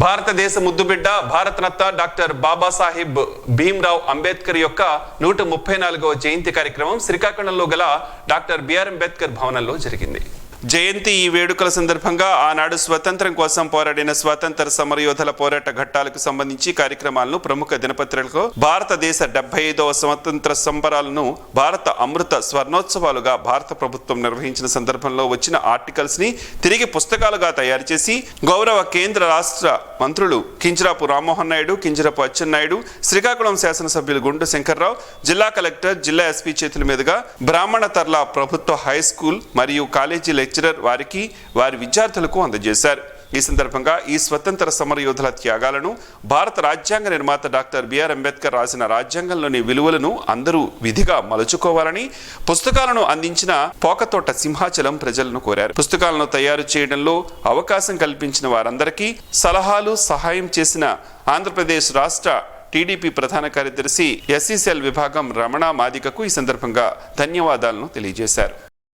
భారతదేశ ముద్దుబిడ్డ భారతరత్న డాక్టర్ బాబాసాహెబ్ భీమ్రావ్ అంబేద్కర్ యొక్క 134వ జయంతి కార్యక్రమం శ్రీకాకుళంలో గల డాక్టర్ బిఆర్ అంబేద్కర్ భవనంలో జరిగింది. జయంతి ఈ వేడుకల సందర్భంగా ఆనాడు స్వతంత్రం కోసం పోరాడిన స్వాతంత్ర సమరయోధుల పోరాట ఘట్టాలకు సంబంధించి కార్యక్రమాలను ప్రముఖ దినపత్రికలో భారతదేశ 75వ స్వతంత్ర సంబరాలను భారత అమృత స్వర్ణోత్సవాలుగా భారత ప్రభుత్వం నిర్వహించిన సందర్భంలో వచ్చిన ఆర్టికల్స్ ని తిరిగి పుస్తకాలుగా తయారు చేసి గౌరవ కేంద్ర రాష్ట్ర మంత్రులు కింజరాపు రామ్మోహన్ నాయుడు, కింజరాపు అచ్చెన్నాయుడు, శ్రీకాకుళం శాసనసభ్యులు గుండు శంకర్రావు, జిల్లా కలెక్టర్, జిల్లా ఎస్పీ చేతుల మీదుగా బ్రాహ్మణ తర్ల ప్రభుత్వ హై స్కూల్ మరియు కాలేజీ లెక్చరర్ వారికి వారి విద్యార్థులకు అందజేశారు. ఈ సందర్భంగా ఈ స్వతంత్ర సమరయోధుల త్యాగాలను, భారత రాజ్యాంగ నిర్మాత డాక్టర్ బిఆర్ అంబేద్కర్ రాసిన రాజ్యాంగంలోని విలువలను అందరూ విధిగా మలుచుకోవాలని పుస్తకాలను అందించిన పోకతోట సింహాచలం ప్రజలను కోరారు. పుస్తకాలను తయారు చేయడంలో అవకాశం కల్పించిన వారందరికీ సలహాలు, సహాయం చేసిన ఆంధ్రప్రదేశ్ రాష్ట్ర టీడీపీ ప్రధాన కార్యదర్శి ఎస్సీసీఎల్ విభాగం రమణ మాదికకు ఈ సందర్భంగా ధన్యవాదాలను తెలియజేశారు.